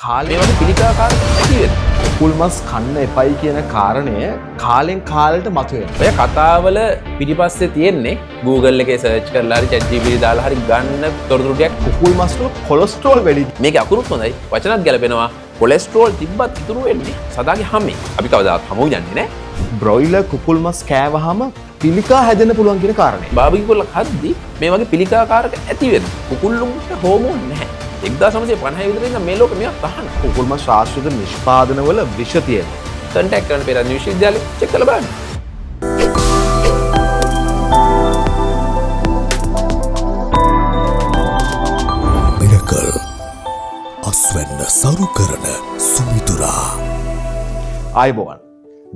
කාලේ වගේ පිළිකාකාර ඇති වෙනවා. කුකුල් මස් කන්න එපයි කියන කාරණය කාලෙන් කාලට මතුවෙනවා. ඔය කතාවල පිටිපස්සේ තියෙන්නේ Google එකේ සර්ච් කරලා හරි ChatGPT දාලා හරි ගන්න තොරතුරු ටික. කුකුල් මස් වල කොලෙස්ටරෝල් වැඩි. මේක අකුරුත් හොඳයි. වචනත් ගැලපෙනවා. කොලෙස්ටරෝල් තිබ්බත් ඉතුරු වෙන්නේ සදාගේ හැමේ. අපි කවදාවත් හමු යන්නේ නැහැ. බ්‍රොයිලර් කුකුල් මස් කෑවහම පිළිකා හැදෙන්න පුළුවන් කියන කාරණේ. බාබිකි කොල්ල කද්දි මේ වගේ පිළිකාකාරක ඇති වෙනවා. කුකුල්ලුන්ට හෝමෝන් නැහැ. 1950 විතර ඉඳන් මේ ලෝකෙ මෙයා තහන. කුකුල් මස් ශාස්ත්‍රීය නිෂ්පාදනවල විෂ තියෙනවා. කන්ටැක්ට් කරන්න පෙර විශ්වවිද්‍යාලේ චෙක් කරලා බලන්න. මිරකල් අස්වැන්න සරු කරන සුමිතුරා. ආයුබෝවන්.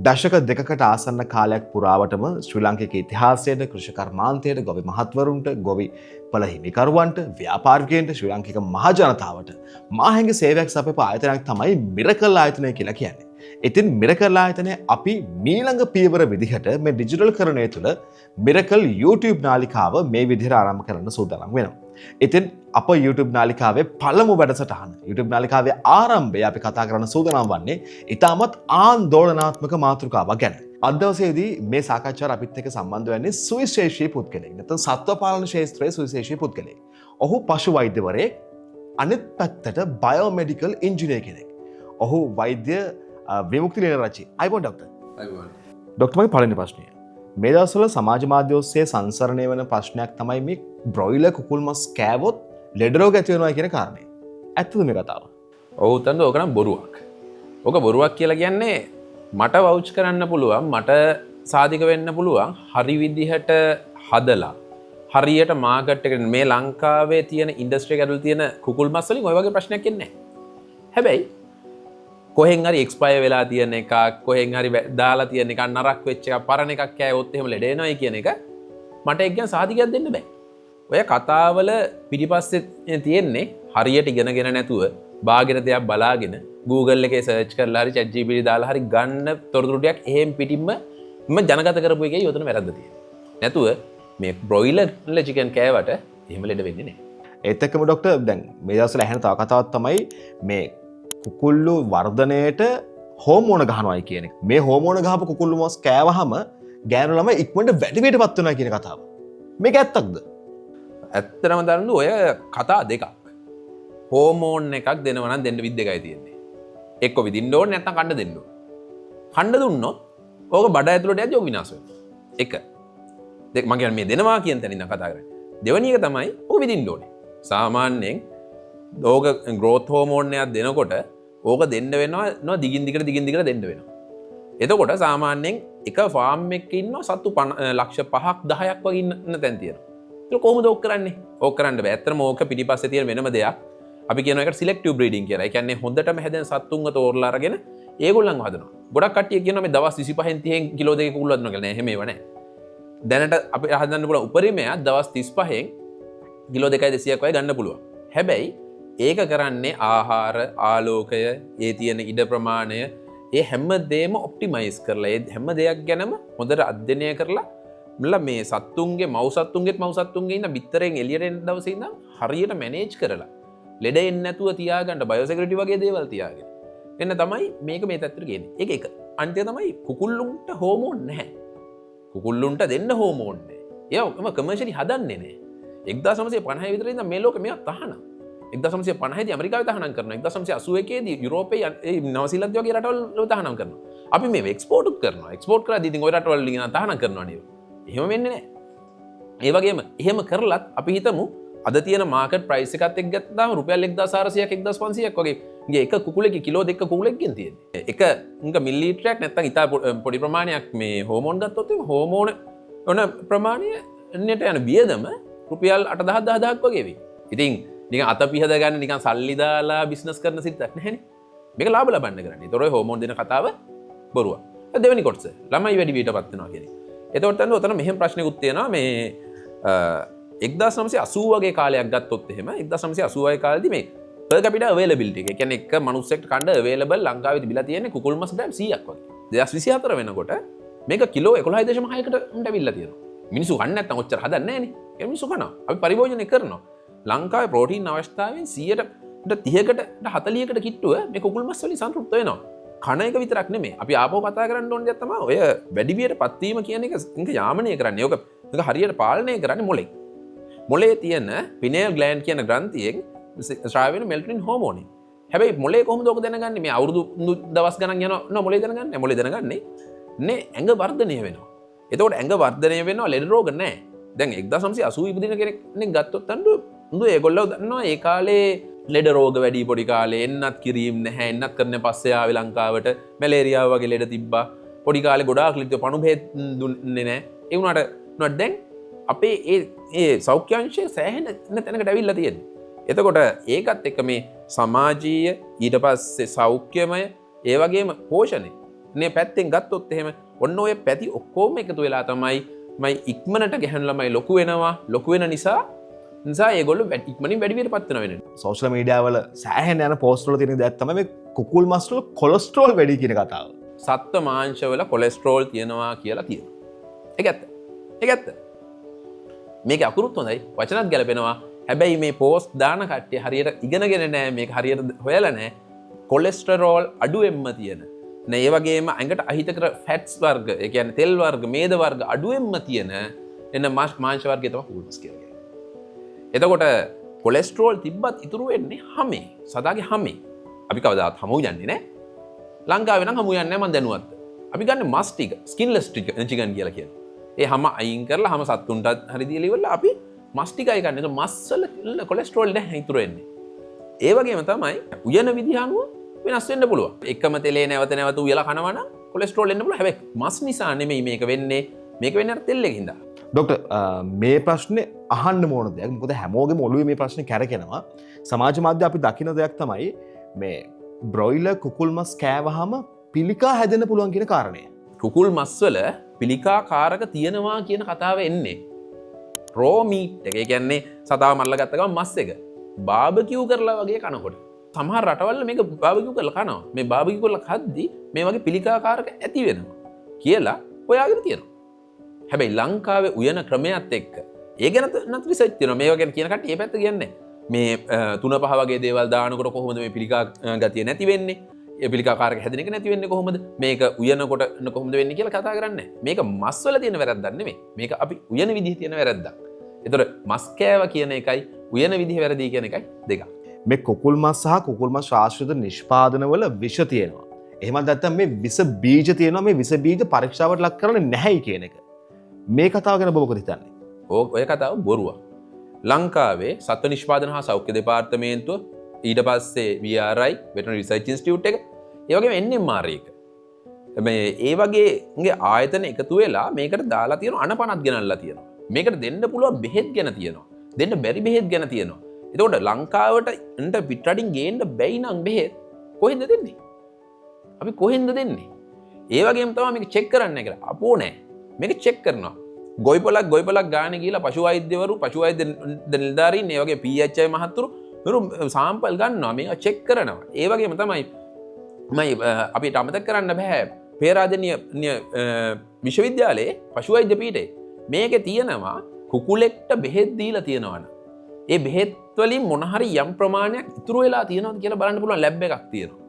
දශක දෙකකට ආසන්න කාලයක් පුරාවටම ශ්‍රී ලාංකික ඉතිහාසයට, කෘෂි කර්මාන්තයට, ගොවි මහත්වරුන්ට, ගොවි පළ හිමිකරුවන්ට, ව්‍යාපාරිකයන්ට, ශ්‍රී ලාංකික මහ ජනතාවට මාහැඟ සේවයක් සපයපු ආයතනයක් තමයි මිරකල් ආයතනය කියලා කියන්නේ. ඉතින් මිරකල් ආයතනය අපි මීළඟ පියවර විදිහට මේ ඩිජිටල් කරණය තුළ මිරකල් YouTube නාලිකාව මේ විදිහට ආරම්භ කරන්න සූදානම් වෙනවා. ඉතින් අප YouTube නාලිකාවේ පළමු වැඩසටහන YouTube නාලිකාවේ ආරම්භය අපි කතා කරන්න සූදානම් වන්නේ ඉතාමත් ආందోళනාත්මක මාතෘකාවක් ගැන. අද දවසේදී මේ සාකච්ඡාව අපිත් එක්ක සම්බන්ධ වෙන්නේ සුවිශේෂී පුද්ගලෙක්. නැත්නම් සත්ව පාලන ක්ෂේත්‍රයේ සුවිශේෂී පුද්ගලෙක්. ඔහු පශු වෛද්‍යවරයෙක්, අනිත් පැත්තට බයෝමෙඩිකල් ඉංජිනේර කෙනෙක්. ඔහු වෛද්‍ය විමුක්ති ලේනරච්චි. අයිබෝන් ඩොක්ටර්. අයිබෝන්. ඩොක්ටර් මගේ පළවෙනි ප්‍රශ්නය. මේ දවස්වල සමාජ මාධ්‍ය ඔස්සේ සංසරණය වෙන ප්‍රශ්නයක් තමයි මේ බ්‍රොයිලර් කුකුල් මස් කෑවොත් ලෙඩ රෝග ඇති වෙනවා කියන කාරණේ. ඇත්තද මේ කතාව? ඔව් තන්ද ඕක නම් බොරුවක්. ඕක බොරුවක් කියලා කියන්නේ මට වවුච් කරන්න පුළුවන්, මට සාධික වෙන්න පුළුවන් හරි විදිහට හදලා හරියට මාකට් එකට මේ ලංකාවේ තියෙන ඉන්ඩස්ට්‍රි එක ඇතුළේ තියෙන කුකුල් මස් වලින් ওই වගේ ප්‍රශ්නයක් එන්නේ නැහැ. හැබැයි කොහෙන් හරි එක්ස්පයර් වෙලා තියෙන එකක්, කොහෙන් හරි දාලා තියෙන එකක්, නරක් වෙච්ච එකක්, පරණ එකක් කෑවොත් එහෙම ලෙඩ වෙනවයි කියන එක මට ඒක ගැන සාධිකයක් දෙන්න බෑ. ඔය කතාවල පිටිපස්සේ තියෙන්නේ හරියට ඉගෙනගෙන නැතුව බාගෙන දෙයක් බලාගෙන Google එකේ සර්ච් කරලා හරි ChatGPT දාලා හරි ගන්න තොරතුරු ටිකක් එහෙම පිටින්ම ජනගත කරපු එකේ යොතන වැරද්ද තියෙනවා. නැතුව මේ බ්‍රොයිලර් චිකන් කෑවට එහෙම ලෙඩ වෙන්නේ නැහැ. ඒත් එක්කම ඩොක්ටර් දැන් මේ දවස්වල ඇහෙන තව කතාවක් තමයි මේ කුකුල්ලු වර්ධනයට හෝමෝන ගහනවායි කියන එක. මේ හෝමෝන ගහපු කුකුල්ලු මස් කෑවහම ගෑනු ළමයි ඉක්මනට වැඩිවියටපත් වෙනවා කියන කතාව. මේක ඇත්තක්ද? ඇත්තටම දන්නු ඔය කතා දෙකක්. හෝමෝන් එකක් දෙනවා නම් දෙන්න විද් දෙකයි තියෙන්නේ. එක්ක විදින්න ඕනේ නැත්නම් කන්න දෙන්න ඕනේ. කන්න දුන්නොත් ඕක බඩ ඇතුළට යද්දී ඕක විනාශ වෙනවා. එක. දෙක මම කියන්නේ මේ දෙනවා කියන තැනින් නම් කතා කරන්නේ. දෙවෙනි එක තමයි ඕක විදින්න ඕනේ. සාමාන්‍යයෙන් ඕක ග්‍රෝත් හෝමෝන් එකක් දෙනකොට ඕක දෙන්න වෙනවා දිගින් දිගට දෙන්න වෙනවා. එතකොට සාමාන්‍යයෙන් එක ෆාම් එකක ඉන්නවා සත්තු ලක්ෂ 5ක් 10ක් වගේ ඉන්න තැන් තියෙනවා. ඒක කොහොමද ඕක කරන්නේ? ඕක කරන්න බෑ. ඇත්තටම ඕක පිටිපස්සේ තියෙන වෙනම දෙයක්. අපි කියන එකට සිලෙක්ටිව් බ්‍රීඩින් කියලා. ඒ කියන්නේ හොඳටම හැදෙන සත්තුන්ව තෝරලා අරගෙන ඒගොල්ලන්ව හදනවා. ගොඩක් කට්ටිය කියනවා මේ දවස් 25න් 30න් කිලෝ 2 කුකුල් හදනවා කියලා. නෑ එහෙම ඒව නෑ. දැනට අපි හදන්න පුළුවන් උපරිමයක් දවස් 35න් කිලෝ 2.200ක් වගේ ගන්න පුළුවන්. හැබැයි ඒක කරන්නේ ආහාර, ආලෝකය, ඒ තියෙන ඉඩ ප්‍රමාණය, ඒ හැම දෙයක්ම ඔප්ටිමයිස් කරලා, ඒ හැම දෙයක් ගැනම හොඳට අධ්‍යයනය කරලා මේ සත්තුන්ගේ මව් ඉන්න බිත්තරෙන් එළියට එන දවසේ ඉඳන් හරියට මැනේජ් කරලා ලෙඩ එන්නේ නැතුව තියාගන්න බයෝසෙකියුරිටි වගේ දේවල් තියාගෙන. එන්න තමයි මේක මේ තත්ත්වෙට ගේන්නේ. ඒක එක. අන්තිම තමයි කුකුල්ලුන්ට හෝමෝන් නැහැ. කුකුල්ලුන්ට දෙන්න හෝමෝන් නැහැ. ඒවම කමර්ෂියලි හදන්නේ නැහැ. 1950 විතර ඉඳන් මේ ලෝකෙ මෙයා තහනම්. 1950 දී ඇමරිකාවේ තහනම් කරනවා. 1981 දී යුරෝපයේ නවසීලන්තය වගේ රටවල් තහනම් කරනවා. අපි මේ එක්ස්පෝර්ට් කරනවා. එක්ස්පෝර්ට් කරලා ඉතින් ওই රටවල් වලින් තහනම් කරනවා නේද? එහෙම වෙන්නේ නැහැ. ඒ වගේම එහෙම කරලත් අපි හිතමු අද තියෙන මාකට් ප්‍රයිස් එකත් එක්ක ගත්තාම රුපියල් 1400ක් 1500ක් වගේ ගේ එක කුකුලෙක කිලෝ දෙක කුකුලෙක්ගෙන් තියෙන්නේ. එක මිලිලිටරයක් නැත්නම් ඉතා පොඩි ප්‍රමාණයක් මේ හෝමෝන් ගත්තොත් එහෙම හෝමෝන ඔන ප්‍රමාණයට යන වියදම රුපියල් 8,000ක් වගේ වෙයි. ඉතින් නිකන් අත පිහද ගන්න නිකන් සල්ලි දාලා බිස්නස් කරන සිද්දක් නැහැනේ. මේක ලාභ ලබන්න කරන්නේ. ඒතොර හෝමෝන් දෙන කතාව බොරුවක්. දෙවෙනි කොටස ළමයි වැඩි වියටපත් වෙනවා කියන්නේ. එතකොට තමයි ඔතන මෙහෙම ප්‍රශ්නකුත් තියෙනවා මේ 1980 වගේ කාලයක් ගත්තොත් එහෙම 1980 වගේ කාලෙදි මේ per capita availability එක කියන්නේ එක මිනිස්සෙක්ට කන්න available ලංකාවේ තිබිලා තියෙන්නේ කුකුල් මස් ග්‍රෑම් 100ක් වගේ 2024 වෙනකොට මේක කිලෝ 11.6කට උන්ට අවිල්ලා තියෙනවා. මිනිස්සු කන්නේ නැත්නම් ඔච්චර හදන්නේ නැහනේ. ඒ මිනිස්සු කනවා. අපි පරිභෝජනය කරනවා. ලංකාවේ ප්‍රෝටීන් අවශ්‍යතාවයෙන් 30කට 40කට කිට්ටුව මේ කුකුල් මස් වලින් සන්තුෂ්ත වෙනවා. කන එක විතරක් නෙමෙයි. අපි ආපහු කතා කරන්න ඕන දෙයක් තමයි ඔය වැඩිවියට පත්වීම කියන එක යාමනය කරන්නේ. ඔක හරියට පාලනය කරන්නේ මොලේ. මොලේ තියෙන පිනේල් ග්ලෑන්ඩ් කියන ග්‍රන්ථියෙන් ස්‍රාව වෙන මෙලටොනින් හෝමෝන. හැබැයි මොලේ කොහොමද ඔක දැනගන්නේ? මේ අවුරුදු දවස් ගණන් යනවා මොලේ දැනගන්නේ. මොලේ දැනගන්නේ නේ ඇඟ වර්ධනය වෙනවා. එතකොට ඇඟ වර්ධනය වෙනවා ලෙඩ රෝග නැහැ. දැන් 1980 ඉපදින කෙනෙක් ගත්තොත් අඬු ඒගොල්ලෝ දන්නවා ඒ කාලේ ලෙඩ රෝග වැඩි පොඩි කාලේ එන්නත් කිරීම නැහැ. එන්නත් කරන්න පස්සේ ආවේ ලංකාවට මැලේරියාව වගේ ලෙඩ තිබ්බා. පොඩි කාලේ ගොඩාක් ලිට්ටු පණු බෙහෙත් දුන්නේ නැහැ. ඒ වුණාට දැන් අපේ ඒ සෞඛ්‍යංශය සෑහෙන තැනකට ඇවිල්ලා තියෙනවා. එතකොට ඒකත් එක්ක මේ සමාජීය ඊට පස්සේ සෞඛ්‍යමය ඒ වගේම පෝෂණය මේ පැත්තෙන් ගත්තොත් එහෙම ඔන්න ඔය පැති ඔක්කොම එකතු වෙලා තමයි ඉක්මනට ගැහැණු ළමයි ලොකු වෙනවා. ලොකු වෙන නිසා ඒගොල්ලෝ ඉක්මනින් වැඩි විදිහට පත් වෙනවා වෙන්නේ. සෝෂල් මීඩියා වල සෑහෙන යන පෝස්ට් වල තියෙන දෙයක් තමයි මේ කුකුල් මස් වල කොලෙස්ටරෝල් වැඩි කියන කතාව. සත්ව මාංශ වල කොලෙස්ටරෝල් තියෙනවා කියලා තියෙනවා. ඒක ඇත්ත. ඒක ඇත්ත. මේක අකුරුත් හොඳයි. වචනත් ගැලපෙනවා. හැබැයි මේ පෝස්ට් දාන කට්ටිය හරියට ඉගෙනගෙන නැහැ. මේක හරියට හොයලා නැහැ. කොලෙස්ටරෝල් අඩුවෙන්ම තියෙන. නේ ඒ වගේම ඇඟට අහිතකර ෆැට්ස් වර්ග, ඒ කියන්නේ තෙල් වර්ග, මේද වර්ග අඩුවෙන්ම තියෙන එන මාංශ වර්ගය තමයි කුකුල් මස් කියන්නේ. එතකොට කොලෙස්ටරෝල් තිබ්බත් ඉතුරු වෙන්නේ හැමේ. සදාගේ හැමේ. අපි කවදාවත් හමු යන්නේ නැහැ. ලංකාවේ නම් හමු යන්නේ නැහැ මම දැනුවත්. අපි ගන්න මස් ටික, ස්කින්ලස් චිකන් කියලා කියනවා. ඒ හැම අයින් කරලා හැම සත්තුන්ටත් හරි දීලා ඉවරලා අපි මස් ටිකයි ගන්න. ඒක මස් වල කොලෙස්ටරෝල් නැහැ ඉතුරු වෙන්නේ. ඒ වගේම තමයි උයන විදිහ අනුව වෙනස් වෙන්න පුළුවන්. එකම තෙලේ නැවත නැවත උයලා කනවා නම් කොලෙස්ටරෝල් එන්න පුළුවන්. හැබැයි මස් නිසා නෙමෙයි මේක වෙන්නේ. මේක වෙන්නේ අර තෙල් එකකින් හින්දා. ඩොක්ටර් මේ ප්‍රශ්නේ අහන්න ඕන දෙයක්. මොකද හැමෝගෙම ඔළුවේ මේ ප්‍රශ්නේ කැරකෙනවා. සමාජ මාධ්‍ය අපි දකින දෙයක් තමයි මේ බ්‍රොයිලර් කුකුල් මස් කෑවහම පිළිකා හැදෙන්න පුළුවන් කියන කාරණය. කුකුල් මස් වල පිළිකා කාරක තියෙනවා කියන කතාව එන්නේ රෝ මීට් එක. ඒ කියන්නේ සතාව මරලා ගත්ත ගමන් මස් එක බාබකියු කරලා වගේ කනකොට. සමහර රටවල් මේක බාබකියු කරලා කනවා. මේ බාබකියු කරලා කද්දි මේ වගේ පිළිකා කාරක ඇති වෙනවා කියලා හොයාගෙන තියෙනවා. හැබැයි ලංකාවේ උයන ක්‍රමයක් එක්ක ඒ ගැන නත් රිසර්ච් තියෙනවා. මේවා ගැන කියන කට්ටිය ඒ පැත්ත කියන්නේ මේ 3-5 වගේ දේවල් දානකොට කොහොමද මේ පිළිකා ගතිය නැති වෙන්නේ? ඒ පිළිකා කාරක හැදෙන එක නැති වෙන්නේ කොහොමද? මේක උයනකොට කොහොමද වෙන්නේ කියලා කතා කරන්නේ. මේක මස් වල තියෙන වැරද්දක් නෙමෙයි. මේක අපි උයන විදිහේ තියෙන වැරද්දක්. ඒතර මස් කෑවා කියන එකයි උයන විදිහ වැරදි කියන එකයි දෙකක්. මේ කුකුල් මස් සහ කුකුල් මස් ආශ්‍රිත නිෂ්පාදනවල විෂ තියෙනවා. එහෙමත් නැත්නම් මේ විස බීජ තියෙනවා. මේ විස බීජ පරීක්ෂාවට ලක් කරන්නේ නැහැයි කියන එක. මේ කතාව ගැන ඔබ මොකද හිතන්නේ? ඔය කතාව බොරුවක්. ලංකාවේ සත්ව නිෂ්පාදන හා සෞඛ්‍ය දෙපාර්තමේන්තුව ඊට පස්සේ VRI Veterinary Research Institute එක ඒ වගේම NMR එක මේ ඒ වගේ ආයතන එකතු වෙලා මේකට දාලා තියෙන අනපනත් ගෙනල්ලා තියෙනවා. මේකට දෙන්න පුළුවන් බෙහෙත් ගැන තියෙනවා. දෙන්න බැරි බෙහෙත් ගැන තියෙනවා. එතකොට ලංකාවට එන්ට පිටරටින් ගේන්න බැයි නම් බෙහෙත් කොහෙන්ද දෙන්නේ? අපි කොහෙන්ද දෙන්නේ? ඒ වගේම තමයි මේක චෙක් කරන්න කියලා. අපෝ නෑ. මේක චෙක් කරනවා. ගොයිපලක් ගානේ ගිහලා පශු වෛද්‍යවරු, පශු වෛද්‍ය නිලධාරීන්, ඒ වගේ PHI මහත්තුරු සාම්පල් ගන්නවා. මේක චෙක් කරනවා. ඒ වගේම තමයි අපිට අමතක කරන්න බෑ පේරාදෙණිය විශ්වවිද්‍යාලයේ පශු වෛද්‍ය පීඨයේ මේකේ තියෙනවා කුකුලෙක්ට බෙහෙත් දීලා තියෙනවනේ. ඒ බෙහෙත් වලින් මොන හරි යම් ප්‍රමාණයක් ඉතුරු වෙලා තියෙනවද කියලා බලන්න පුළුවන් ලැබ් එකක් තියෙනවා.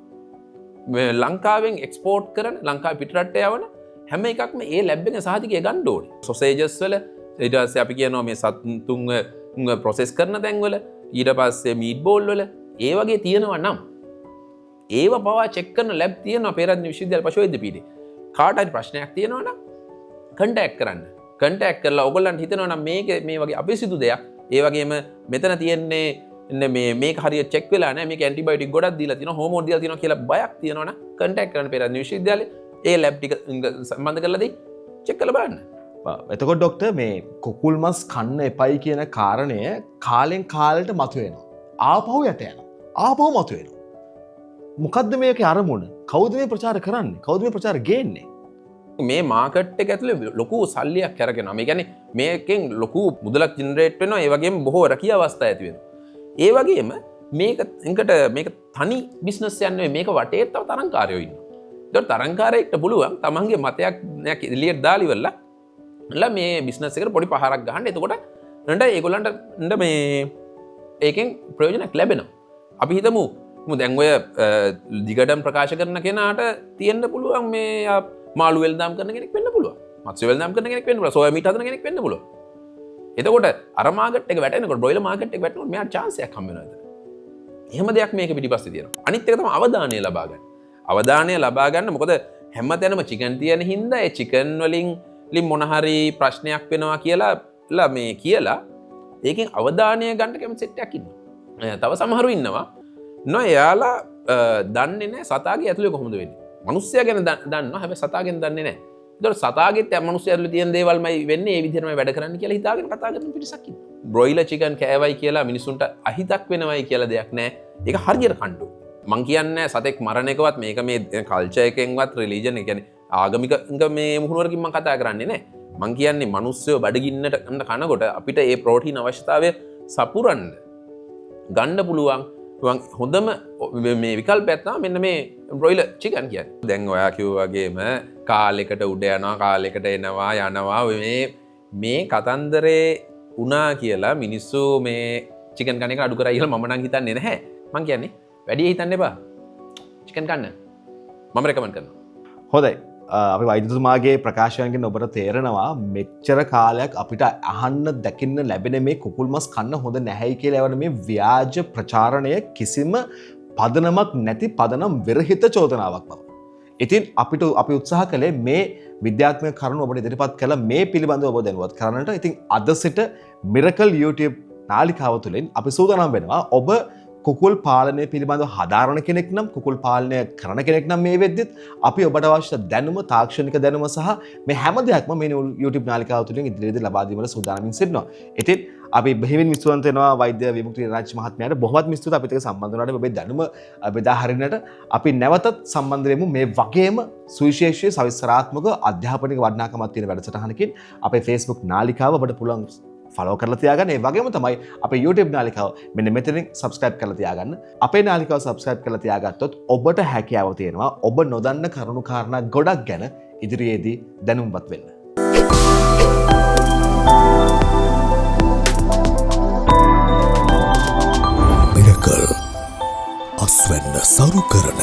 ලංකාවෙන් එක්ස්පෝර්ට් කරන ලංකාවේ පිටරට යවන හැම එකක්ම ඒ ලැබ් එකේ සහතිකය ගන්න ඕනේ. සොසේජස් වල ඊට පස්සේ අපි කියනවා මේ සතුන්ව ප්‍රොසෙස් කරන තැන් වල ඊට පස්සේ මීට් බෝල් වල ඒ වගේ තියෙනවා නම් ඒව පවා චෙක් කරන ලැබ් තියෙනවා පේරාදෙණිය විශ්වවිද්‍යාල පශු වෛද්‍ය පීඨේ. කාට හරි ප්‍රශ්නයක් තියෙනවා නම් කන්ටැක්ට් කරන්න. කන්ටැක්ට් කරලා ඔයගොල්ලන්ට හිතෙනවා නම් මේ වගේ අපිරිසිදු දෙයක් ඒ වගේම මෙතන තියෙන්නේ මේක හරියට චෙක් වෙලා නැහැ, මේක ඇන්ටිබයොටික් ගොඩක් දීලා තියෙනවා, හෝමෝන් දීලා තියෙනවා කියලා බයක් තියෙනවා නම් කන්ටැක්ට් කරන්න පේරාදෙණිය විශ්වවිද්‍යාලේ. ඒ ලැබ් ටික සම්බන්ධ කරලා දෙයි චෙක් කරලා බලන්න. එතකොට ඩොක්ටර් මේ කුකුල් මස් කන්න එපයි කියන කාරණය කාලෙන් කාලට මතුවෙනවා. ආපහු යට යනවා. ආපහු මතුවෙනවා. මොකද්ද මේකේ අරමුණ? කවුද මේ ප්‍රචාර කරන්නේ? කවුද මේ ප්‍රචාර ගේන්නේ? මේ මාකට් එක ඇතුලේ ලොකු සල්ලියක් කරගෙනවා. මේ කියන්නේ මේකෙන් ලොකු මුදලක් ජෙනරේට් වෙනවා. ඒ වගේම බොහෝ රැකිය අවස්ථා ඇති වෙනවා. ඒ වගේම මේක තනි බිස්නස් එකක් නෙවෙයි. මේක වටේ තව තරංකාරයෝ ඉන්නවා. ඒතකොට තරංකාරයෙක්ට පුළුවන් තමන්ගේ මතයක් එළියට දාලා ඉවරලා මේ බිස්නස් එකට පොඩි පහරක් ගහන්න. එතකොට නේද ඒගොල්ලන්ට මේ ඒකෙන් ප්‍රයෝජනයක් ලැබෙනවා. අපි හිතමු දැන් ඔය දිගටම ප්‍රකාශ කරන කෙනාට තියෙන්න පුළුවන් මේ මාළු වෙල්දාම් කරන කෙනෙක් වෙන්න පුළුවන්. මත්ස්‍ය වෙල්දාම් කරන කෙනෙක් වෙන්න පුළුවන්. සෝයා මීට් හදන කෙනෙක් වෙන්න පුළුවන්. එතකොට අර මාකට් එක වැටෙනකොට බ්‍රොයිලර් මාකට් එක වැටෙනකොට මෙයාට chance එකක් හම්බ වෙනවා. එහෙම දෙයක් මේක පිටිපස්සේ තියෙනවා. අනිත් එක තමයි අවධානය ලබා ගන්න. අවධානය ලබා ගන්න මොකද හැමතැනම චිකන් තියෙන හින්දා ඒ චිකන් වලින් මොන හරි ප්‍රශ්නයක් වෙනවා කියලා මේ කියලා ඒකෙන් අවධානය ගන්න කැමති සෙට් එකක් ඉන්නවා. තව සමහරු ඉන්නවා එයාලා දන්නේ නැහැ සතාගේ ඇතුලේ කොහොමද වෙන්නේ. මිනිස්සයා ගැන දන්නවා හැබැයි සතා ගැන දන්නේ නැහැ. ඒතකොට සතාගෙත් මිනිස්සයා ඇතුලේ තියෙන දේවල්මයි වෙන්නේ ඒ විදිහටමයි වැඩ කරන්නේ කියලා හිතාගෙන කතා කරන පිරිසක් ඉන්නවා. බ්‍රොයිලර් චිකන් කෑවයි කියලා මිනිසුන්ට අහිතක් වෙනවයි කියලා දෙයක් නැහැ. ඒක හරියට කන්න ඕනේ. මං කියන්නේ සතෙක් මරණ එකවත් මේක මේ කල්චර් එකෙන්වත් රිලිජන් එක කියන්නේ ආගමික මේ මුහුණුවරකින් මං කතා කරන්නේ නැහැ. මං කියන්නේ මිනිස්සු බඩගින්නට කනකොට අපිට ඒ ප්‍රෝටීන් අවශ්‍යතාවය සපුරන්න ගන්න පුළුවන් හොඳම මේ විකල්පයක් තමයි මෙන්න මේ බ්‍රොයිලර් චිකන් කියන්නේ. දැන් ඔයා කිව්වා වගේම කාලයකට උඩ යනවා කාලයකට යනවා මේ කතන්දරේ වුණා කියලා මිනිස්සු මේ චිකන් කන එක අඩු කරා කියලා මම නම් හිතන්නේ නැහැ. මං කියන්නේ වැඩි හිතන්න එපා. චිකන් කන්න. මම රෙකමන්ඩ් කරනවා. හොඳයි. අපි වෛද්‍යතුමාගේ ප්‍රකාශයන්ගෙන් ඔබට තේරෙනවා මෙච්චර කාලයක් අපිට අහන්න දකින්න ලැබෙන මේ කුකුල් මස් කන්න හොඳ නැහැයි කියලා යවන මේ ව්‍යාජ ප්‍රචාරණය කිසිම පදනමක් නැති පදනම් විරහිත චෝදනාවක් බව. ඉතින් අපි උත්සාහ කළේ මේ විද්‍යාත්මක කරුණු ඔබට ඉදිරිපත් කළ මේ පිළිබඳව ඔබ දැනුවත් කරන්නට. ඉතින් අද සිට මිරකල් YouTube නාලිකාව තුළින් අපි සූදානම් වෙනවා ඔබ කුකුල් පාලනය පිළිබඳව හදාරණ කෙනෙක් නම් කුකුල් පාලනය කරන කෙනෙක් නම් මේ වෙද්දිත් අපි ඔබට අවශ්‍ය දැනුම තාක්ෂණික දැනුම සහ මේ හැම දෙයක්ම මේ YouTube නාලිකාව තුළින් ඉදිරියට ලබා දීමට සූදානම්ින් සිටිනවා. ඉතින් අපි බෙහෙවින් විශ්වාසවන්ත වෙනවා වෛද්‍ය විමුක්ති රාජ් මහත්මයාට බොහොමත් ස්තුතියි අපිට සම්බන්ධ වුණාට ඔබේ දැනුම බෙදා හරින්නට. අපි නැවතත් සම්බන්ධ වෙමු මේ වගේම සුවිශේෂී සවිස්තරාත්මක අධ්‍යාපනික වටිනාකමක් තියෙන වැඩසටහනකින්. අපේ Facebook නාලිකාව ඔබට පුළුවන් ෆලෝ කරලා තියාගන්න. ඒ වගේම තමයි අපේ YouTube නාලිකාව මෙන්න මෙතනින් subscribe කරලා තියාගන්න. අපේ නාලිකාව subscribe කරලා තියාගත්තොත් ඔබට හැකියාව තියෙනවා ඔබ නොදන්න කරුණු කාරණා ගොඩක් ගැන ඉදිරියේදී දැනුම්වත් වෙන්න. මිරකල් අස්වැන්න සරු කරන